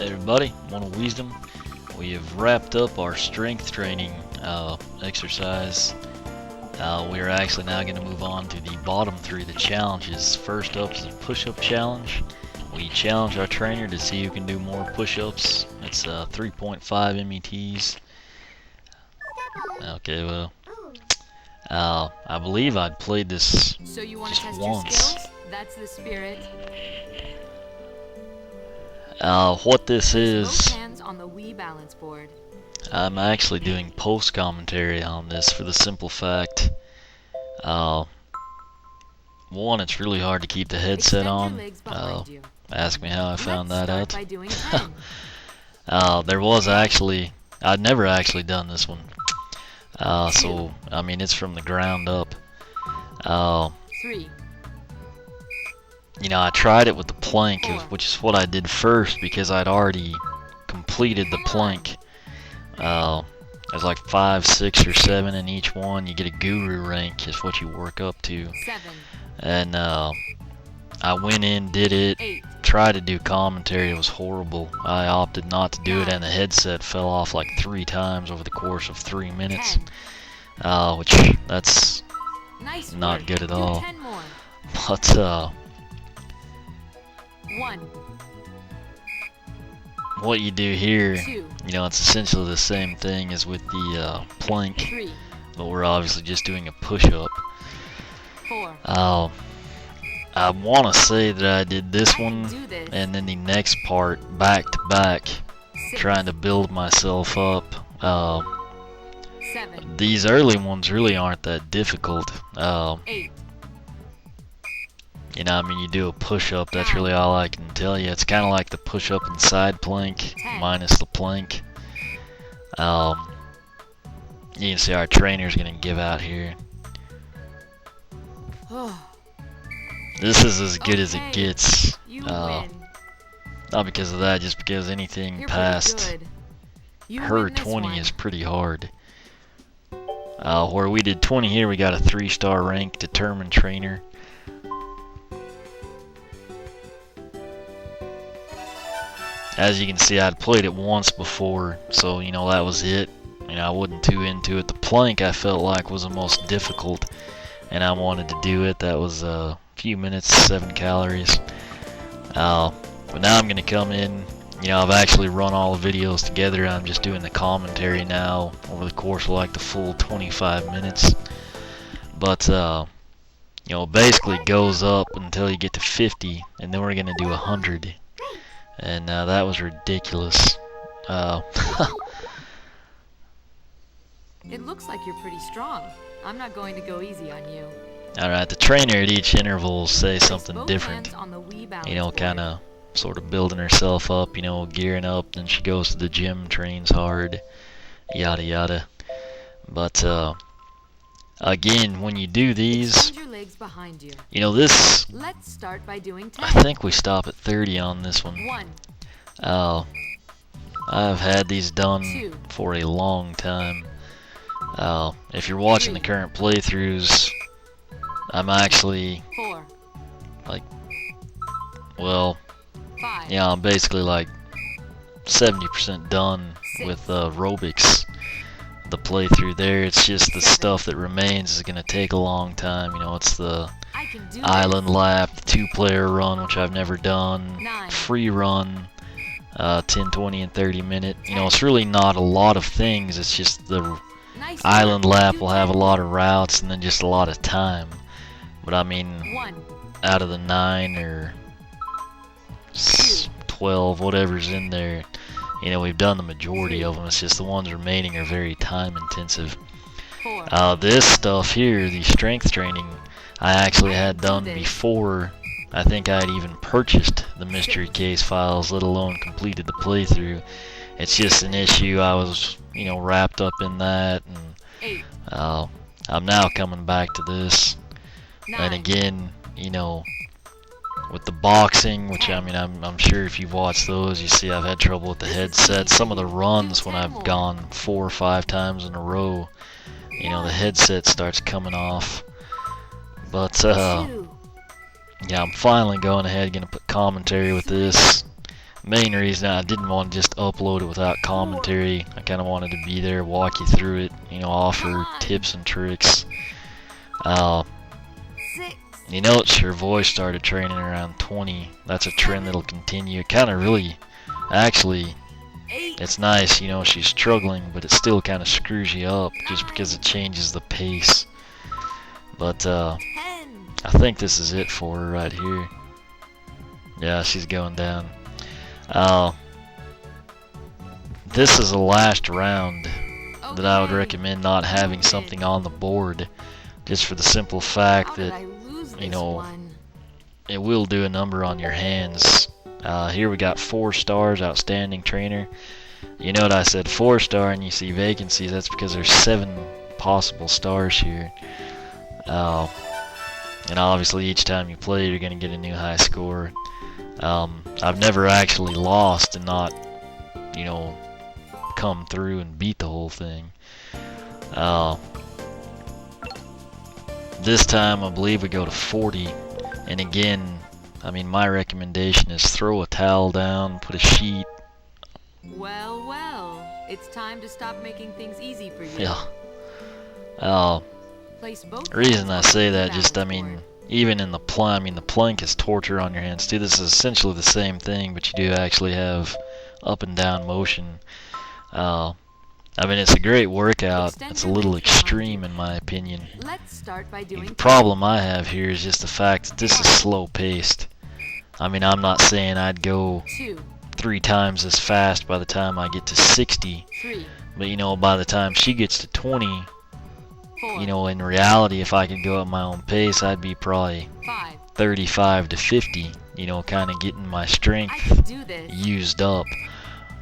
Everybody, one of wisdom. We have wrapped up our strength training exercise. We are actually now going to move on to the bottom three, the challenges. First up is a push-up challenge. We challenge our trainer to see who can do more push-ups. It's 3.5 METs. Okay, well, I believe I'd played this so you want to just test once. Your skills? That's the spirit. What this is, Both hands on the Wii balance board. I'm actually doing post commentary on this for the simple fact, one, it's really hard to keep the headset on. Ask me how I found that out. There was actually, I'd never actually done this one. So, I mean, it's from the ground up. 3. You know, I tried it with the plank, 4. which is what I did first because I'd already completed the plank. There's like 5, 6, or 7 in each one. You get a guru rank is what you work up to. 7. And I went in, did it, 8. tried to do commentary. It was horrible. I opted not to do it, and the headset fell off like 3 times over the course of 3 minutes. 10. Which that's Nice not work. good at Do all. 10 more. But 1. what you do here, 2. you know, it's essentially the same thing as with the plank, 3. but we're obviously just doing a push-up. 4. I want to say that I did this I can one do this. and then the next part back to back, 6. trying to build myself up. 7. These early ones really aren't that difficult. 8. You know, I mean, you do a push-up, that's really all I can tell you. It's kind of like the push-up and side plank, 10. minus the plank. You can see our trainer's going to give out here. This is as good as it gets. You win. Not because of that, just because anything You're past pretty good. You her win this 20 one. is pretty hard. Where we did 20 here, we got a 3-star rank, determined trainer. As you can see, I'd played it once before, so you know that was it. You know, I wasn't too into it. The plank I felt like was the most difficult, and I wanted to do it. That was a few minutes, 7 calories. But now I'm gonna come in. You know, I've actually run all the videos together. I'm just doing the commentary now over the course of like the full 25 minutes. But you know, basically goes up until you get to 50, and then we're gonna do 100. And that was ridiculous. It looks like you're pretty strong. I'm not going to go easy on you. Alright, the trainer at each interval will say something Both different. hands on the Wii balance You know, board. kind of sort of building herself up, you know, gearing up. Then she goes to the gym, trains hard, yada yada. But again, when you do these, Extend your legs behind you. you know, this, Let's start by doing 10. I think we stop at 30 on this one. 1. I've had these done 2. for a long time. If you're watching the 3. current playthroughs, I'm actually, 4. well, 5. yeah, I'm basically like 70% done 6. with aerobics. The playthrough there, it's just the 7. stuff that remains is going to take a long time. You know, it's the I can do island this. lap, the 2-player run, which I've never done, 9. free run, 10, 20, and 30 minute. You know, it's really not a lot of things. It's just the Nice island work. lap Do will have a 10 lot more. of routes and then just a lot of time. But I mean, 1. out of the 9 or 12, whatever's in there, you know, we've done the majority of them. It's just the ones remaining are very time intensive. 4. This stuff here, the strength training, I actually had done this. before I think I had even purchased the mystery case files, let alone completed the playthrough. It's just an issue. I was, you know, wrapped up in that, and 8. I'm now coming back to this. 9. And again, you know, with the boxing, which I mean, I'm sure if you've watched those, you see I've had trouble with the headset. Some of the runs when I've gone 4 or 5 times in a row, you know, the headset starts coming off. But 2. yeah, I'm finally going ahead, gonna put commentary with this. Main reason I didn't want to just upload it without commentary. I kind of wanted to be there, walk you through it, you know, offer tips and tricks. You notice her voice started training around 20. That's a trend that'll continue. It kind of really, actually, it's nice, you know, she's struggling, but it still kind of screws you up just because it changes the pace. But I think this is it for her right here. Yeah, she's going down. This is the last round that I would recommend not having something on the board, just for the simple fact that, you know, it will do a number on your hands. Here we got 4 stars, outstanding trainer. You know what I said 4-star and you see vacancies, that's because there's 7 possible stars here. And obviously each time you play you're going to get a new high score. I've never actually lost and not, you know, come through and beat the whole thing. This time I believe we go to 40, and again, I mean, my recommendation is throw a towel down, put a sheet. Well, well, it's time to stop making things easy for you. Yeah. Place both Reason I say that, just, I mean, even in the plank, I mean, the plank is torture on your hands too. This is essentially the same thing, but you do actually have up and down motion. I mean, it's a great workout. It's a little extreme in my opinion. Let's start by doing The problem I have here is just the fact that this is slow paced. I mean, I'm not saying I'd go 3 times as fast by the time I get to 60, but you know, by the time she gets to 20, you know, in reality, if I could go at my own pace, I'd be probably 35 to 50, you know, kind of getting my strength used up.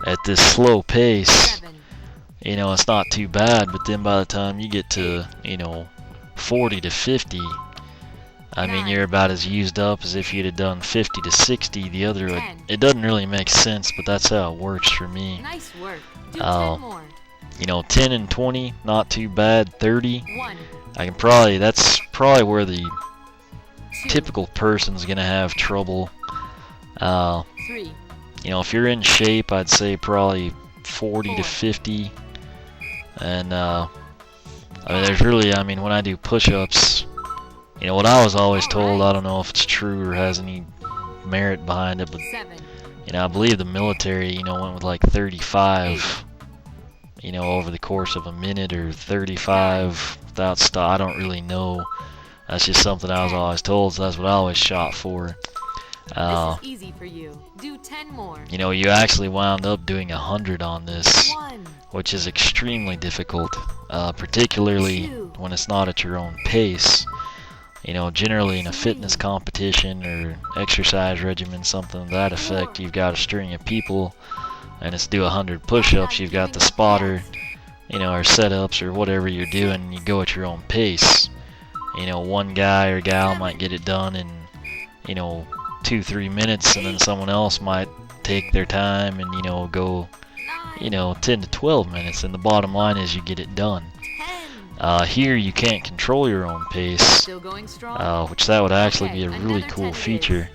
At this slow pace, you know, it's not too bad, but then by the time you get to, you know, 40 to 50, I mean, you're about as used up as if you'd have done 50 to 60 the other way. It doesn't really make sense, but that's how it works for me. Nice work. Do 10 more. You know, 10 and 20, not too bad. 30, I can probably, that's probably where the typical person's gonna have trouble. You know, if you're in shape, I'd say probably 40 to 50. And I mean, there's really, I mean, when I do push-ups, you know, what I was always told, I don't know if it's true or has any merit behind it, but, you know, I believe the military, you know, went with like 35, you know, over the course of a minute, or 35 without stop. I don't really know. That's just something I was always told, so that's what I always shot for. This is easy for you. Do 10 more. You know, you actually wound up doing 100 on this, which is extremely difficult, particularly when it's not at your own pace. You know, generally in a fitness competition or exercise regimen, something to that effect, you've got a string of people, and it's do 100 push-ups. You've got the spotter, you know, or setups or whatever you're doing. You go at your own pace. You know, one guy or gal might get it done in, you know, 2-3 minutes, and then someone else might take their time and, you know, go, you know, 10 to 12 minutes, and the bottom line is you get it done. Here you can't control your own pace, which that would actually be a really cool feature.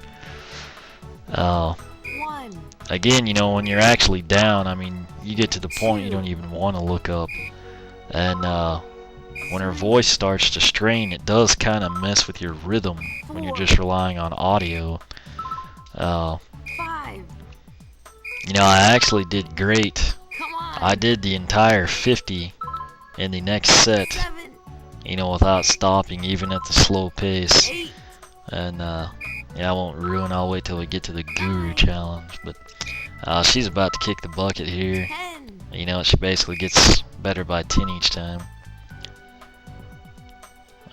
Again, you know, when you're actually down, I mean, you get to the point you don't even want to look up, and when her voice starts to strain, it does kind of mess with your rhythm when you're just relying on audio. You know, I actually did great. I did the entire 50 in the next set, you know, without stopping, even at the slow pace. And yeah, I won't ruin, I'll wait till we get to the Guru challenge. But she's about to kick the bucket here. You know, she basically gets better by 10 each time.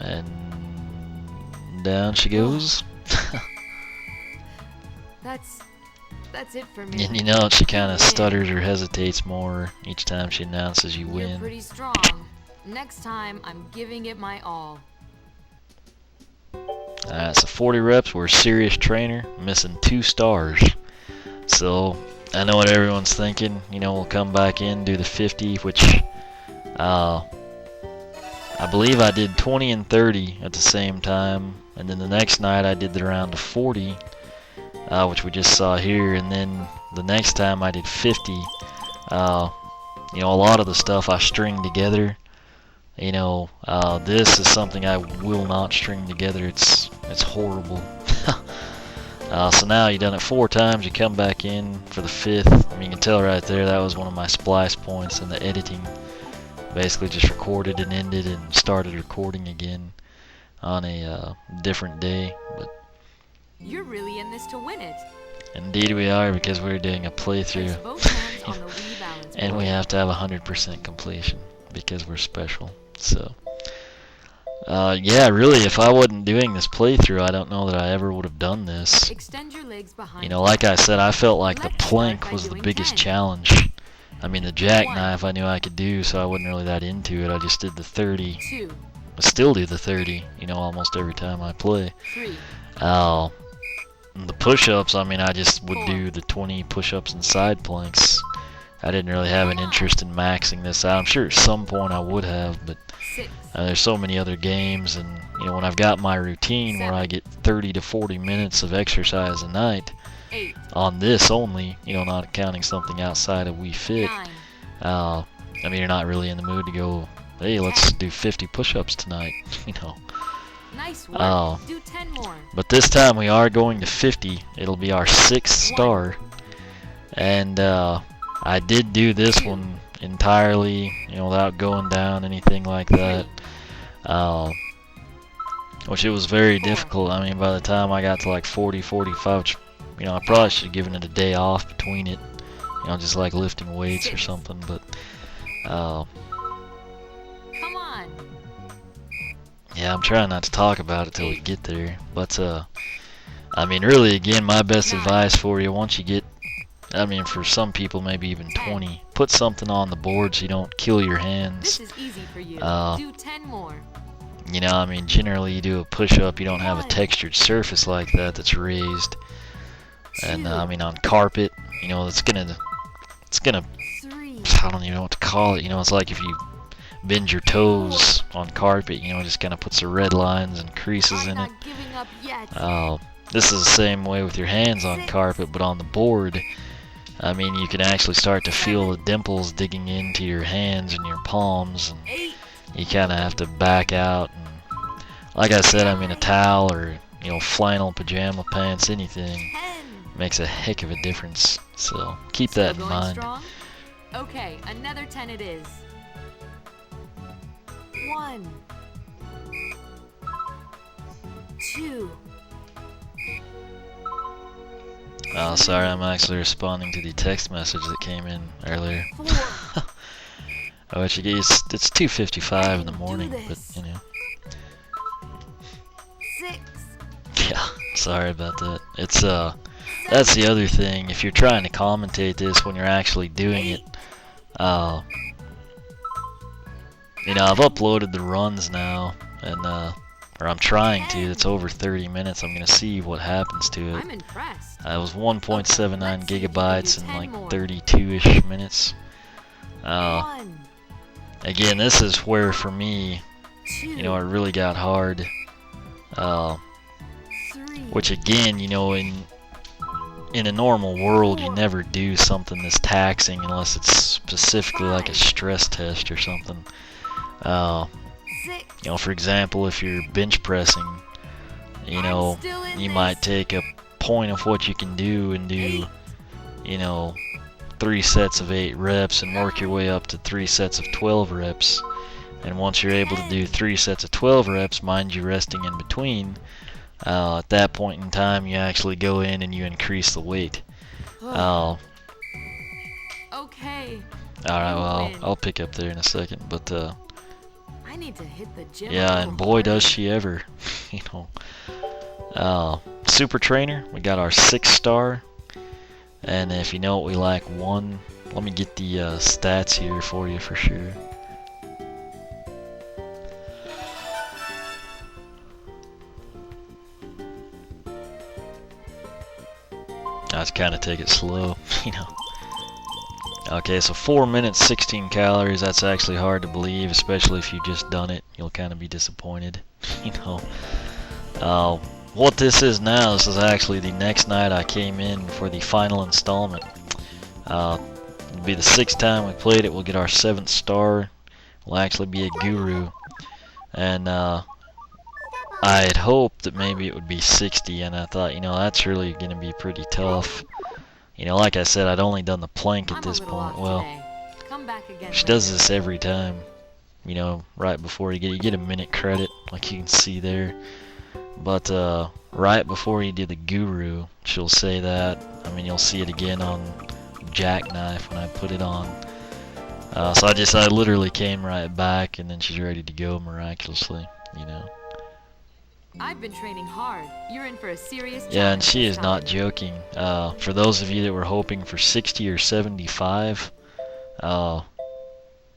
And down she goes. That's it for me. And you know, she kind of stutters or hesitates more each time she announces you win. You're pretty strong. Next time, I'm giving it my all. Alright, so 40 reps. We're a serious trainer, missing 2 stars. So I know what everyone's thinking. You know, we'll come back in, do the 50, which I believe I did 20 and 30 at the same time, and then the next night I did the round of 40, which we just saw here, and then the next time I did 50. You know, a lot of the stuff I string together. You know, this is something I will not string together. It's horrible. So now you've done it 4 times. You come back in for the 5th. I mean, you can tell right there that was one of my splice points in the editing. Basically just recorded and ended and started recording again on a different day. But you're really in this to win it. Indeed we are, because we're doing a playthrough. Both hands on the Wii balance And board. we have to have 100% completion because we're special. So yeah, really, if I wasn't doing this playthrough, I don't know that I ever would have done this. Extend your legs behind You know, like I said, I felt like the Let's plank start by was the doing biggest 10. challenge. I mean, the jackknife I knew I could do, so I wasn't really that into it. I just did the 30. 2, I still do the 30, you know, almost every time I play. 3, The push-ups, I mean, I just would do the 20 push-ups and side planks. I didn't really have an interest in maxing this out. I'm sure at some point I would have, but 6, there's so many other games, and you know, when I've got my routine where I get 30 to 40 minutes of exercise a night 8, on this only, you know, not counting something outside of Wii Fit, 9, I mean, you're not really in the mood to go, hey, let's do 50 push-ups tonight, you know. nice work. Do 10 more. But this time we are going to 50. It'll be our 6th star. And I did do this one entirely, you know, without going down, anything like that. Which it was very difficult. I mean, by the time I got to like 40, 45, you know, I probably should have given it a day off between it. You know, just like lifting weights or something. But Come on. yeah, I'm trying not to talk about it till we get there. But I mean, really, again, my best advice for you, once you get, I mean, for some people, maybe even 20, put something on the board so you don't kill your hands. This is easy for you. Do 10 more. You know, I mean, generally you do a push-up, you don't have a textured surface like that that's raised. And I mean, on carpet, you know, it's gonna, 3, I don't even know what to call it. You know, it's like if you bend your toes on carpet, you know, it just kind of puts the red lines and creases I'm in it. not giving up yet. This is the same way with your hands on carpet, but on the board, I mean, you can actually start to feel the dimples digging into your hands and your palms, and 8, you kind of have to back out. And like I said, I mean, a towel or, you know, flannel pajama pants, anything 10. makes a heck of a difference. So keep Still that in going mind. strong? Okay, another 10 it is. 1, 2, Sorry, I'm actually responding to the text message that came in earlier. 4, Which it's 2:55 in the do morning, but this. you know. 6, Yeah, sorry about that. It's that's the other thing. If you're trying to commentate this when you're actually doing it, you know, I've uploaded the runs now, and or I'm trying to. It's over 30 minutes. I'm gonna see what happens to it. I'm impressed. It was 1.79 Let's see if you can gigabytes do in 10 like more. 32-ish minutes. 1, Again, this is where for me, 2, you know, it really got hard. 3, Which again, you know, in a normal world, you never do something this taxing unless it's specifically like a stress test or something. 6, You know, for example, if you're bench pressing, you know, still in you this. might take a point of what you can do and do, you know, 3 sets of 8 reps and work your way up to 3 sets of 12 reps. And once you're able to do 3 sets of 12 reps, mind you resting in between, at that point in time you actually go in and you increase the weight. Alright, Okay. well, win. I'll pick up there in a second, but I need to hit the gym. yeah, and boy does she ever. You know, Super Trainer, we got our 6th star, and if you know what we like, 1. Let me get the stats here for you for sure. I just kind of take it slow, you know. Okay, so 4 minutes, 16 calories. That's actually hard to believe, especially if you've just done it. You'll kind of be disappointed, you know. What this is now, this is actually the next night I came in for the final installment It'll be the 6th time we played it. We'll get our 7th star. We'll actually be a guru. And I had hoped that maybe it would be 60, and I thought, that's really going to be pretty tough. Like I said, I'd only done the plank at this point. Well, she does this every time. Right before you get a minute credit, like you can see there. But right before you do the guru, she'll say that. You'll see it again on jackknife when I put it on. So I literally came right back, and then she's ready to go miraculously. I've been training hard. You're in for a serious challenge. Yeah, and she is not joking. For those of you that were hoping for 60 or 75,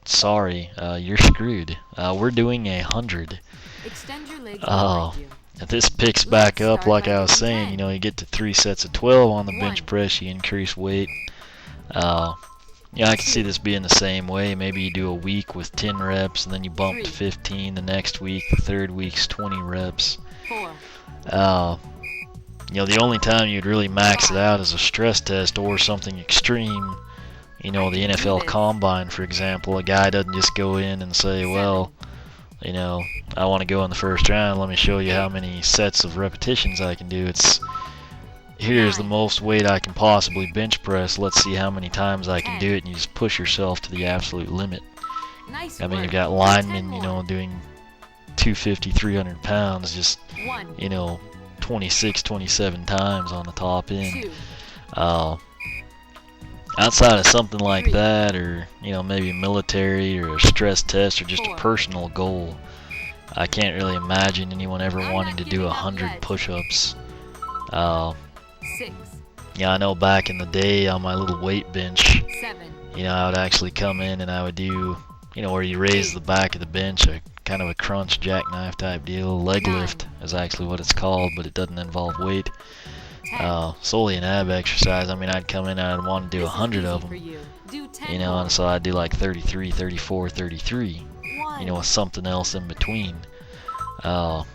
sorry, you're screwed. We're doing 100. Extend your legs behind you. If this picks back up, like I was saying, you get to 3 sets of 12 on the bench press, you increase weight. I can see this being the same way. Maybe you do a week with 10 reps, and then you bump to 15 the next week. The third week's 20 reps. 4. The only time you'd really max it out is a stress test or something extreme. The NFL Combine, for example. A guy doesn't just go in and say, well, I want to go in the first round. Let me show you how many sets of repetitions I can do. It's here's the most weight I can possibly bench press. Let's see how many times I can do it, and you just push yourself to the absolute limit. You've got linemen, doing 250, 300 pounds, just 26, 27 times on the top end. Outside of something like that, or maybe military or a stress test or just a personal goal, I can't really imagine anyone ever wanting to do 100 push-ups. 6. Yeah, I know back in the day on my little weight bench, 7. I would actually come in and I would do, where you raise the back of the bench, a kind of a crunch jackknife type deal. Leg lift is actually what it's called, but it doesn't involve weight. Solely an ab exercise. I'd come in and I'd want to do 100 of them, and so I'd do like 33, 34, 33, with something else in between. 2.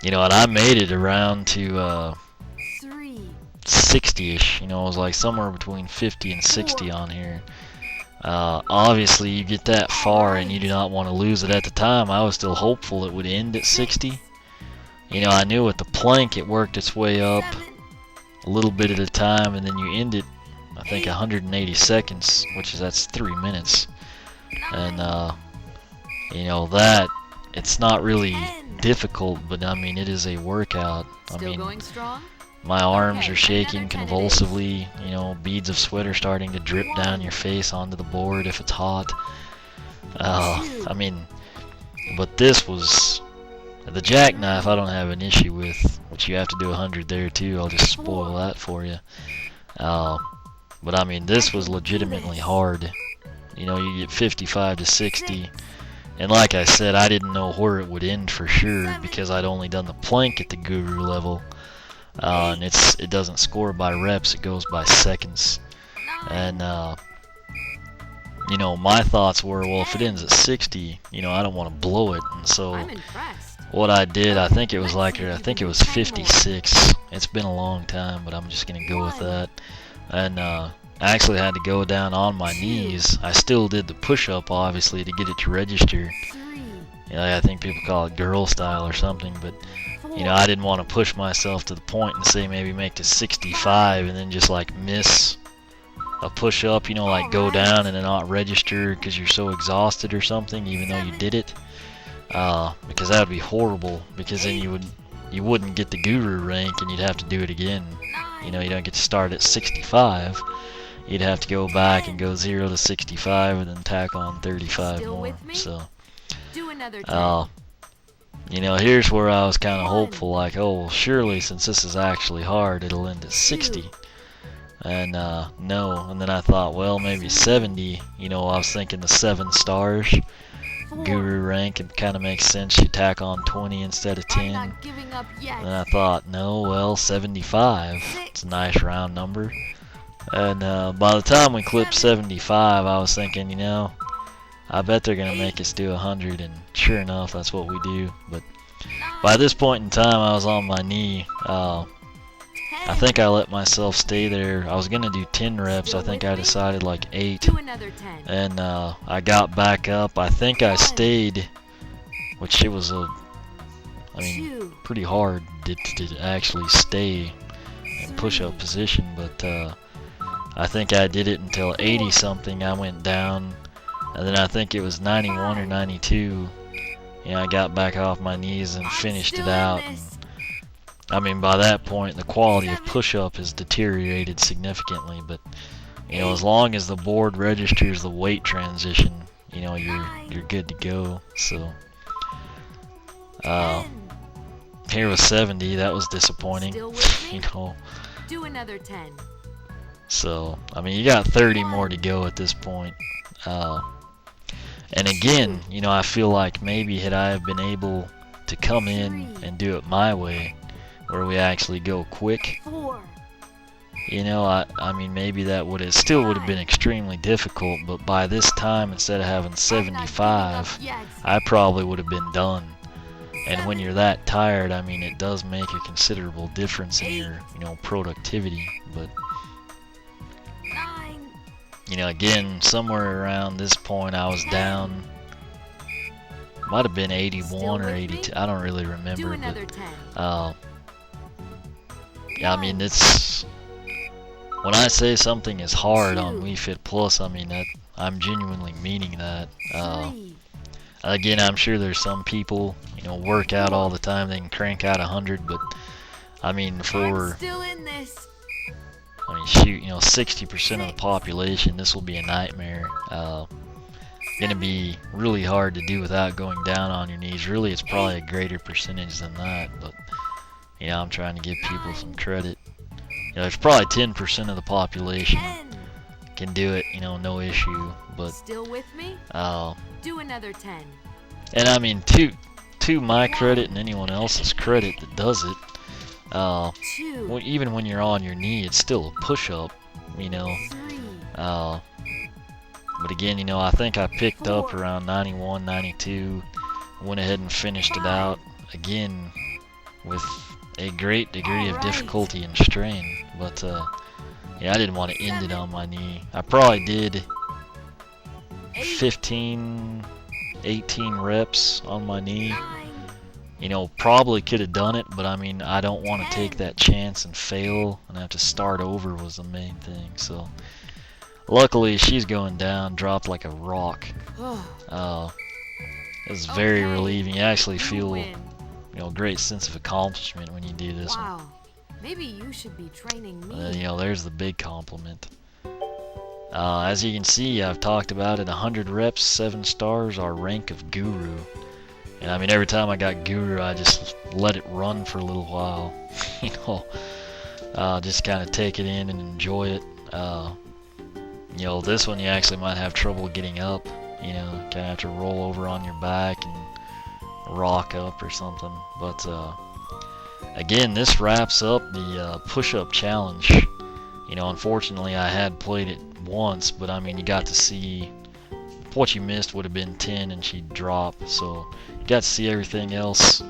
And I made it around to 3. 60-ish. It was like somewhere between 50 and 60 on here. Obviously, you get that far and you do not want to lose it. At the time, I was still hopeful it would end at 60. I knew with the plank it worked its way up a little bit at a time, and then you end it, I think, 180 seconds, that's 3 minutes. And, that, it's not really difficult, but it is a workout. My arms are shaking convulsively, beads of sweat are starting to drip down your face onto the board if it's hot. But this was, the jackknife I don't have an issue with, which you have to do 100 there too. I'll just spoil that for you. But this was legitimately hard. You get 55 to 60. And like I said, I didn't know where it would end for sure because I'd only done the plank at the guru level. And it doesn't score by reps, it goes by seconds. And my thoughts were, well, if it ends at 60, I don't want to blow it. And so what I did, I think it was 56. It's been a long time, but I'm just gonna go with that. And I actually had to go down on my knees. I still did the push-up, obviously, to get it to register. I think people call it girl style or something, but I didn't want to push myself to the point and say maybe make to 65 and then just like miss a push-up, like go down and then not register because you're so exhausted or something, even though you did it. Because that would be horrible, because then you wouldn't get the guru rank and you'd have to do it again. You don't get to start at 65. You'd have to go back and go 0 to 65 and then tack on 35 more. So, here's where I was kind of hopeful, like, oh, well, surely since this is actually hard, it'll end at 60. And no, and then I thought, well, maybe 70. I was thinking the 7 stars guru rank, it kind of makes sense. You tack on 20 instead of 10. And I thought, no, well, 75. It's a nice round number. And by the time we clipped 75, I was thinking, I bet they're gonna make us do 100, and sure enough, that's what we do. But by this point in time, I was on my knee, I think I let myself stay there. I was gonna do 10 reps. I think I decided like 8. Do another 10. And I got back up. I think I stayed, which it was pretty hard to actually stay in push-up position. But I think I did it until 80 something. I went down, and then I think it was 91 or 92. I got back off my knees and finished it out. And, I mean, by that point, the quality of push-up has deteriorated significantly. But as long as the board registers the weight transition, you're good to go. So here was 70. That was disappointing. Do another 10. So I mean, you got 30 more to go at this point. And again, I feel like maybe had I have been able to come in and do it my way, where we actually go quick, I mean, maybe that still would have been extremely difficult, but by this time, instead of having 75, I probably would have been done. And when you're that tired, I mean, it does make a considerable difference in your, productivity. But again, somewhere around this point, I was down. Might have been 81 or 82. I don't really remember. But yeah, I mean, it's when I say something is hard on Wii Fit Plus, I mean that I'm genuinely meaning that. Again, I'm sure there's some people, work out all the time. They can crank out 100, but I mean, for shoot, 60% of the population, this will be a nightmare. Gonna be really hard to do without going down on your knees. Really, it's probably a greater percentage than that, but I'm trying to give people some credit. There's probably 10% of the population can do it, no issue. But still with me? Do another 10. And I mean, to my credit and anyone else's credit that does it, well, even when you're on your knee, it's still a push-up, but again, I think I picked up around 91, 92, went ahead and finished it out, again, with a great degree of difficulty and strain. But, yeah, I didn't want to end it on my knee. I probably did 15, 18 reps on my knee. Probably could have done it, but I mean, I don't want to take that chance and fail and have to start over was the main thing. So, luckily, she's going down, dropped like a rock. It was very relieving. You actually feel, great sense of accomplishment when you do this one. Maybe you should be training me. There's the big compliment. As you can see, I've talked about it, 100 reps, 7 stars, our rank of Guru. And I mean, every time I got Guru, I just let it run for a little while. Just kind of take it in and enjoy it. This one you actually might have trouble getting up. Kind of have to roll over on your back and rock up or something. But again, this wraps up the push-up challenge. Unfortunately, I had played it once, but I mean, you got to see what you missed would have been 10 and she'd drop. So you got to see everything else.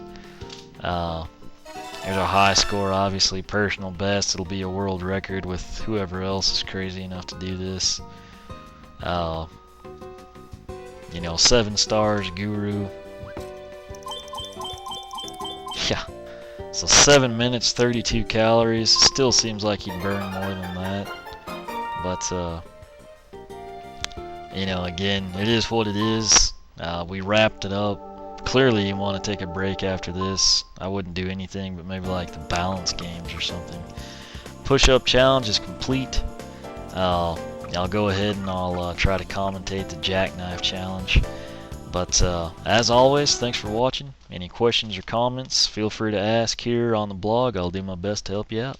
There's our high score, obviously personal best. It'll be a world record with whoever else is crazy enough to do this. 7 stars, Guru. Yeah. So 7 minutes, 32 calories. Still seems like you'd burn more than that. But, again, it is what it is. We wrapped it up. Clearly you want to take a break after this. I wouldn't do anything but maybe like the balance games or something. Push-up challenge is complete. I'll go ahead and I'll try to commentate the jackknife challenge. But as always, thanks for watching. Any questions or comments, feel free to ask here on the blog. I'll do my best to help you out.